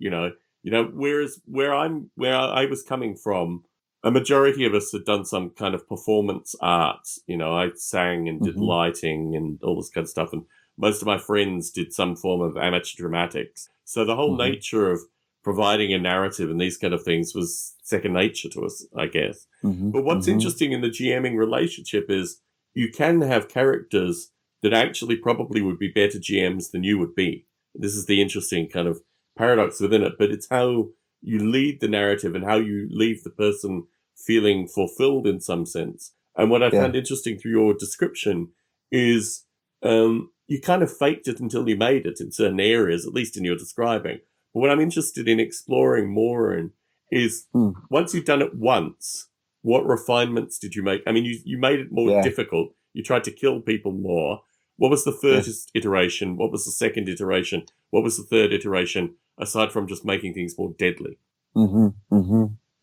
whereas where I was coming from, a majority of us had done some kind of performance arts. I sang and did lighting and all this kind of stuff, and most of my friends did some form of amateur dramatics. So the whole nature of providing a narrative and these kind of things was second nature to us, I guess. But what's interesting in the GMing relationship is you can have characters that actually probably would be better GMs than you would be. This is the interesting kind of paradox within it, but it's how you lead the narrative and how you leave the person feeling fulfilled in some sense. And what I found interesting through your description is you kind of faked it until you made it in certain areas, at least in your describing. But what I'm interested in exploring more in is once you've done it once, what refinements did you make? I mean, you made it more difficult. You tried to kill people more. What was the first iteration? What was the second iteration? What was the third iteration, aside from just making things more deadly?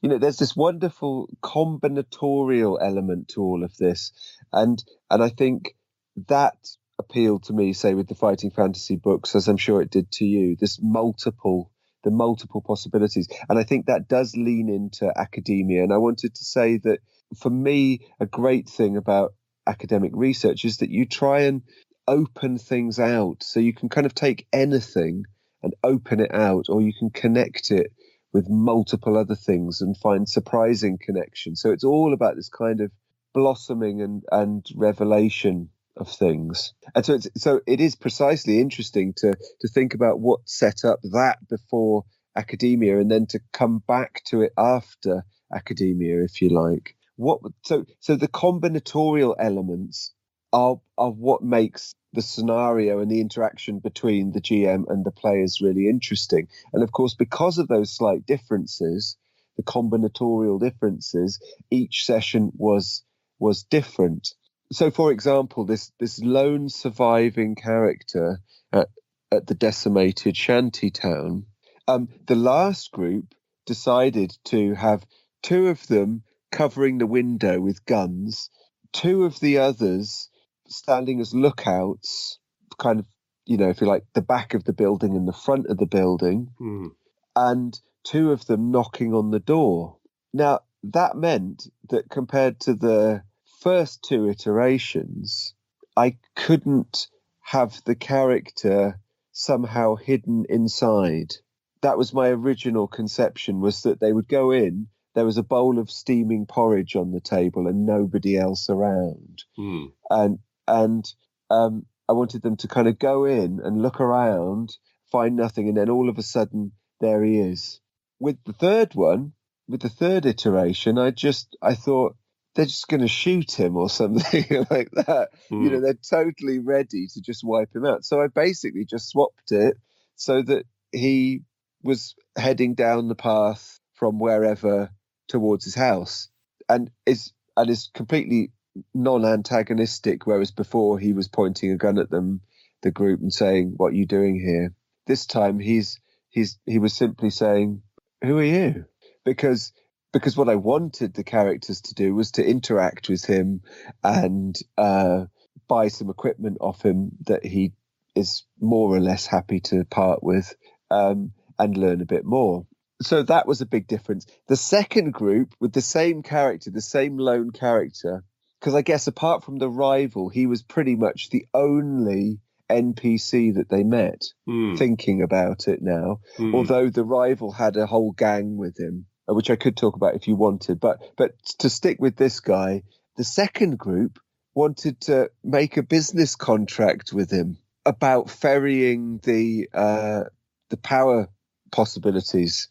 There's this wonderful combinatorial element to all of this. And I think that appealed to me, say, with the Fighting Fantasy books, as I'm sure it did to you, the multiple possibilities. And I think that does lean into academia. And I wanted to say that for me, a great thing about academic research is that you try and open things out. So you can kind of take anything and open it out, or you can connect it with multiple other things and find surprising connections. So it's all about this kind of blossoming and revelation of things. And so it is precisely interesting to think about what set up that before academia, and then to come back to it after academia, if you like. So the combinatorial elements are what makes the scenario and the interaction between the GM and the players really interesting. And of course, because of those slight differences, the combinatorial differences, each session was different. So, for example, this lone surviving character at the decimated shanty town, the last group decided to have two of them covering the window with guns, two of the others standing as lookouts, kind of, if you like, the back of the building and the front of the building, and two of them knocking on the door. Now, that meant that compared to the first two iterations, I couldn't have the character somehow hidden inside. That was my original conception, was that they would go in, there was a bowl of steaming porridge on the table and nobody else around. And I wanted them to kind of go in and look around, find nothing, and then all of a sudden, there he is. With the third iteration, I thought, they're just going to shoot him or something like that. They're totally ready to just wipe him out. So I basically just swapped it so that he was heading down the path from wherever towards his house, and is completely non-antagonistic, whereas before he was pointing a gun at them, the group, and saying, "What are you doing here?" This time he was simply saying, "Who are you?" Because what I wanted the characters to do was to interact with him and buy some equipment off him that he is more or less happy to part with, and learn a bit more. So that was a big difference. The second group with the same character, the same lone character, because I guess apart from the rival, he was pretty much the only NPC that they met, thinking about it now, although the rival had a whole gang with him, which I could talk about if you wanted. But to stick with this guy, the second group wanted to make a business contract with him about ferrying the power possibilities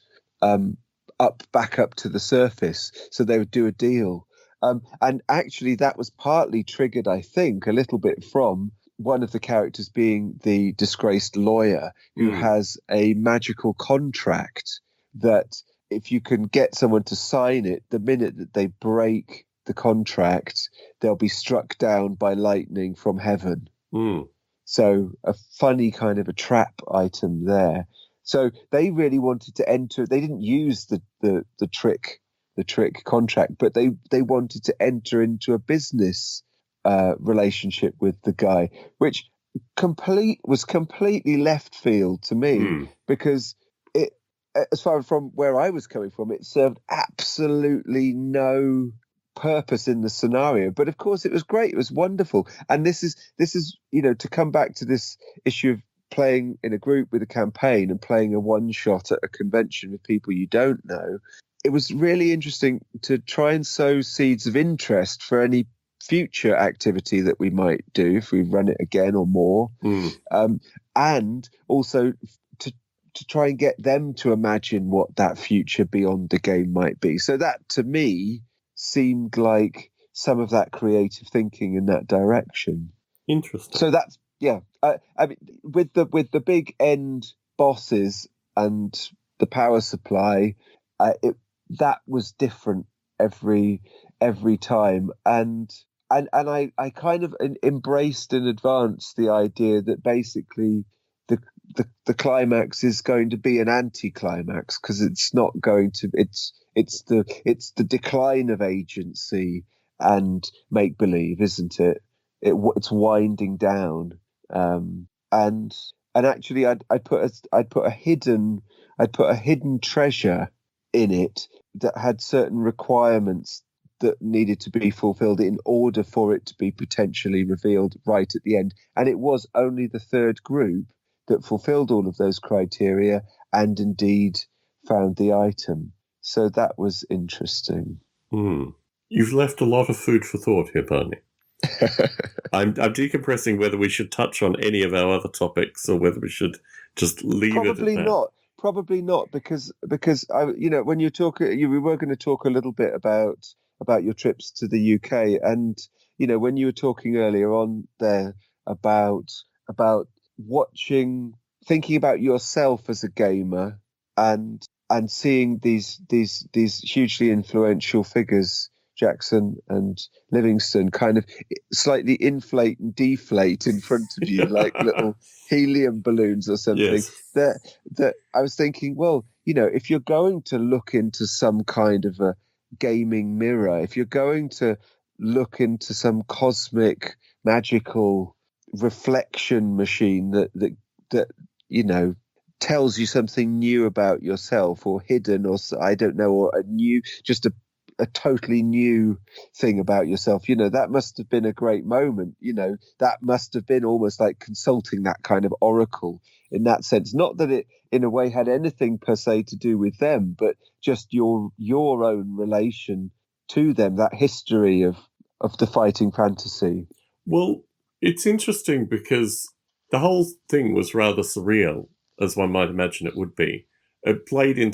back up to the surface. So they would do a deal. And actually, that was partly triggered, I think, a little bit from one of the characters being the disgraced lawyer who has a magical contract that if you can get someone to sign it, the minute that they break the contract, they'll be struck down by lightning from heaven. So a funny kind of a trap item there. So they really wanted to enter. They didn't use the trick contract, but they wanted to enter into a business relationship with the guy, which was completely left field to me because it, as far from where I was coming from, it served absolutely no purpose in the scenario. But of course, it was great. It was wonderful. And this is to come back to this issue of playing in a group with a campaign and playing a one shot at a convention with people you don't know. It was really interesting to try and sow seeds of interest for any future activity that we might do if we run it again or more. And also to try and get them to imagine what that future beyond the game might be. So that, to me, seemed like some of that creative thinking in that direction. Interesting. So that's, I mean, with the big end bosses and the power supply, that was different every time, and I kind of embraced in advance the idea that basically the climax is going to be an anti-climax because it's not going to it's the decline of agency and make believe, isn't it? It's winding down, and actually I'd put a hidden treasure in it that had certain requirements that needed to be fulfilled in order for it to be potentially revealed right at the end. And it was only the third group that fulfilled all of those criteria and indeed found the item. So that was interesting. You've left a lot of food for thought here, Barney. I'm decompressing whether we should touch on any of our other topics or whether we should just leave it at that. Probably not, because when you talk, we were going to talk a little bit about your trips to the UK, and when you were talking earlier on there about thinking about yourself as a gamer and seeing these hugely influential figures, Jackson and Livingston, kind of slightly inflate and deflate in front of you like little helium balloons or something. Yes. That I was thinking, well, if you're going to look into some kind of a gaming mirror, if you're going to look into some cosmic magical reflection machine that tells you something new about yourself, or hidden, or I don't know, or a new, just a totally new thing about yourself, that must have been a great moment. That must have been almost like consulting that kind of oracle in that sense. Not that it in a way had anything per se to do with them, but just your own relation to them, that history of the fighting fantasy. Well, it's interesting because the whole thing was rather surreal, as one might imagine it would be. It played in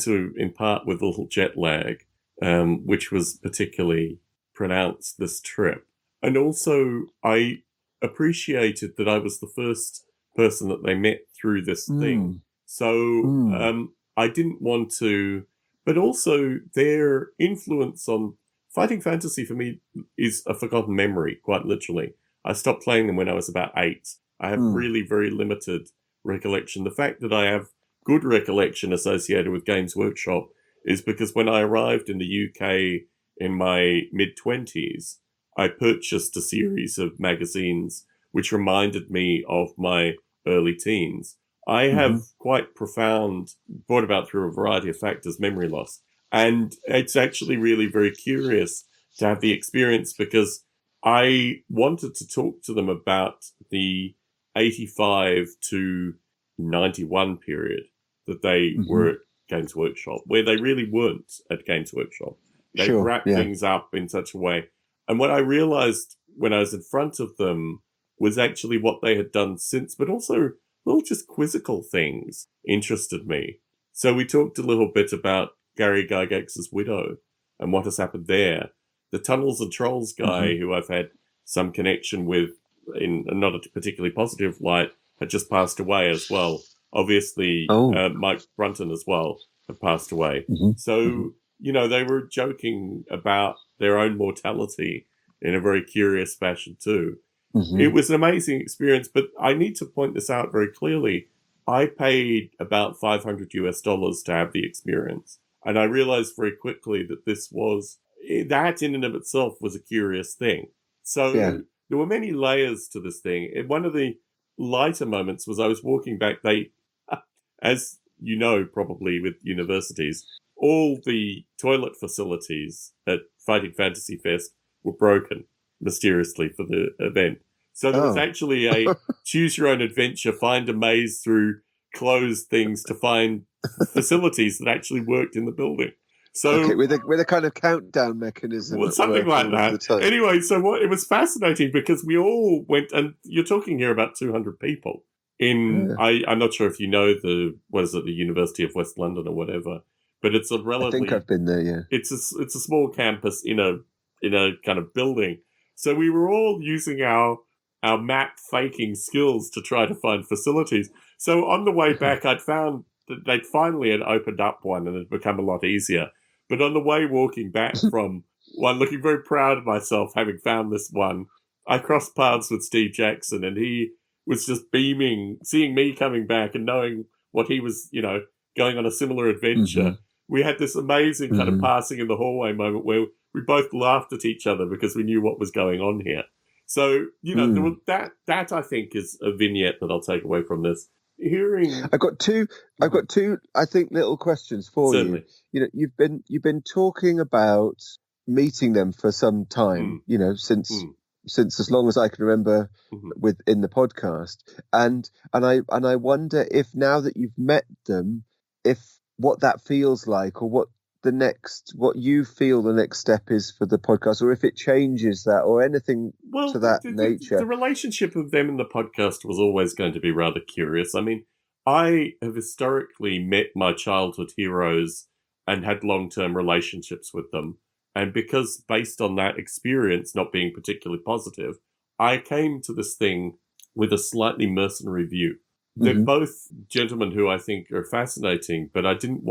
part with a little jet lag, which was particularly pronounced this trip. And also, I appreciated that I was the first person that they met through this thing. So I didn't want to... But also, their influence on fighting fantasy for me is a forgotten memory, quite literally. I stopped playing them when I was about 8. I have really very limited recollection. The fact that I have good recollection associated with Games Workshop is because when I arrived in the UK in my mid-20s, I purchased a series of magazines which reminded me of my early teens. I have quite profound, brought about through a variety of factors, memory loss. And it's actually really very curious to have the experience because I wanted to talk to them about the 85 to 91 period that they were at Games Workshop, where they really weren't at Games Workshop. They wrapped things up in such a way. And what I realized when I was in front of them was actually what they had done since, but also little just quizzical things interested me. So we talked a little bit about Gary Gygax's widow and what has happened there. The Tunnels and Trolls guy, who I've had some connection with in not a particularly positive light, had just passed away as well. Obviously, Mike Brunton as well had passed away. So, they were joking about their own mortality in a very curious fashion too. It was an amazing experience, but I need to point this out very clearly. I paid about $500 to have the experience. And I realized very quickly that that in and of itself was a curious thing. So there were many layers to this thing. And one of the lighter moments was I was walking back. As you know, probably with universities, all the toilet facilities at Fighting Fantasy Fest were broken mysteriously for the event. So there was actually a choose your own adventure, find a maze through closed things to find facilities that actually worked in the building. So with a kind of countdown mechanism, something like that. Anyway, so it was fascinating because we all went, and you're talking here about 200 people in. I'm not sure if you know the University of West London or whatever, but it's a relatively. I think I've been there. Yeah, it's a small campus in a kind of building. So we were all using our map faking skills to try to find facilities. So on the way back, I'd found that they finally had opened up one and it had become a lot easier. But on the way walking back from one, looking very proud of myself having found this one, I crossed paths with Steve Jackson and he was just beaming, seeing me coming back and knowing what he was, going on a similar adventure. We had this amazing kind of passing in the hallway moment where we both laughed at each other because we knew what was going on here. So, that I think is a vignette that I'll take away from this. I've got two, I think, little questions for Certainly. you. You've been talking about meeting them for some time, since as long as I can remember within the podcast. And I wonder if now that you've met them, if what that feels like or what you feel the next step is for the podcast, or if it changes that or anything to that nature. The relationship of them and the podcast was always going to be rather curious. I mean, I have historically met my childhood heroes and had long-term relationships with them. And because based on that experience not being particularly positive, I came to this thing with a slightly mercenary view. They're both gentlemen who I think are fascinating, but I didn't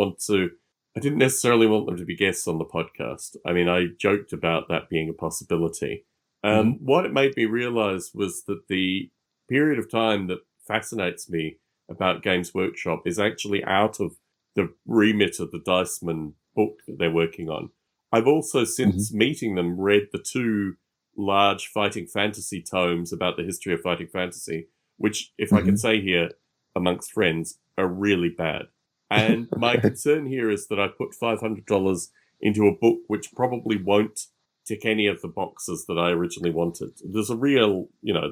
necessarily want them to be guests on the podcast. I mean, I joked about that being a possibility. What it made me realize was that the period of time that fascinates me about Games Workshop is actually out of the remit of the Diceman book that they're working on. I've also, since meeting them, read the two large Fighting Fantasy tomes about the history of Fighting Fantasy, which, if I can say here amongst friends, are really bad. And my concern here is that I put $500 into a book which probably won't tick any of the boxes that I originally wanted. There's a real,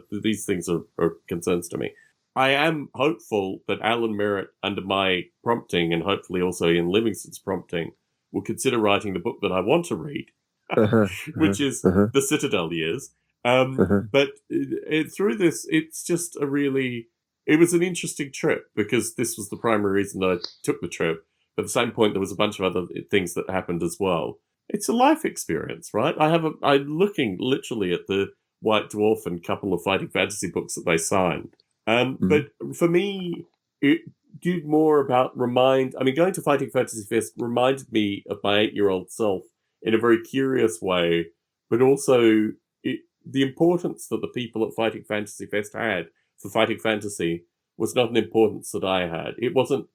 these things are concerns to me. I am hopeful that Alan Merritt, under my prompting, and hopefully also Ian Livingston's prompting, will consider writing the book that I want to read, which is The Citadel Years. But through this, it's just it was an interesting trip because this was the primary reason that I took the trip. But at the same point, there was a bunch of other things that happened as well. It's a life experience, right? I'm looking literally at the White Dwarf and couple of Fighting Fantasy books that they signed. But for me, it did more about going to Fighting Fantasy Fest reminded me of my 8-year-old self in a very curious way, but also the importance that the people at Fighting Fantasy Fest had for Fighting Fantasy was not an importance that I had. It wasn't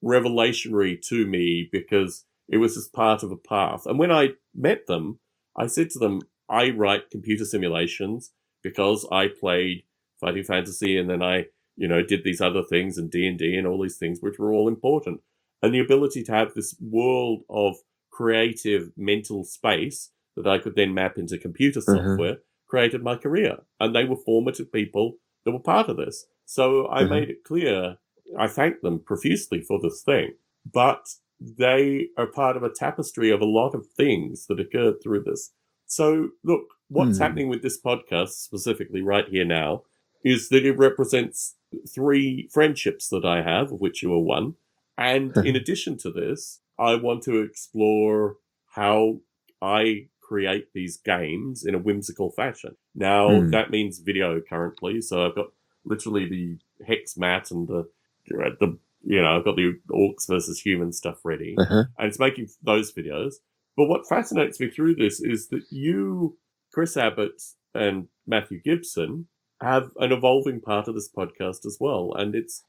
revelationary to me because it was just part of a path. And when I met them, I said to them, I write computer simulations because I played Fighting Fantasy and then I, did these other things and D&D and all these things which were all important. And the ability to have this world of creative mental space that I could then map into computer software created my career. And they were formative people that were part of this. So I made it clear, I thanked them profusely for this thing, but they are part of a tapestry of a lot of things that occurred through this. So look, what's happening with this podcast specifically right here now is that it represents 3 friendships that I have, of which you are one. And in addition to this, I want to explore how I create these games in a whimsical fashion. Now, that means video currently, so I've got literally the hex mat and I've got the orcs versus human stuff ready, Uh-huh. and it's making those videos. But what fascinates me through this is that you, Chris Abbott, and Matthew Gibson have an evolving part of this podcast as well, and it's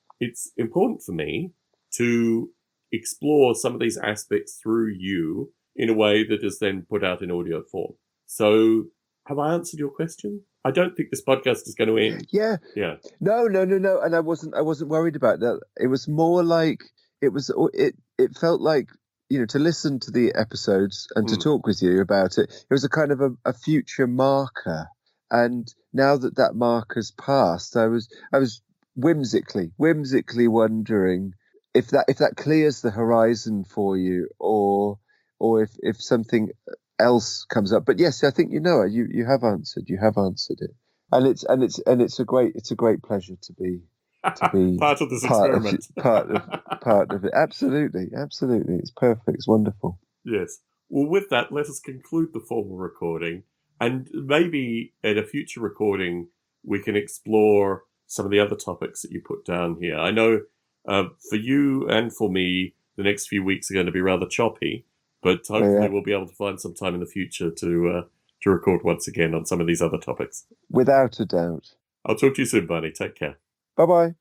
important for me to explore some of these aspects through you in a way that is then put out in audio form. So, have I answered your question? I don't think this podcast is going to end. Yeah. Yeah. No. And I wasn't worried about that. It was more like it felt like, to listen to the episodes and to talk with you about it. It was a kind of a future marker. And now that marker's passed, I was whimsically wondering if that clears the horizon for you, or if something else comes up. But yes, I think you have answered it, and it's a great pleasure to be part of this experiment. part of it. Absolutely, it's perfect. It's wonderful. Yes. Well, with that, let us conclude the formal recording, and maybe at a future recording we can explore some of the other topics that you put down here. I know for you and for me, the next few weeks are going to be rather choppy, but hopefully we'll be able to find some time in the future to record once again on some of these other topics. Without a doubt. I'll talk to you soon, Barney. Take care. Bye-bye.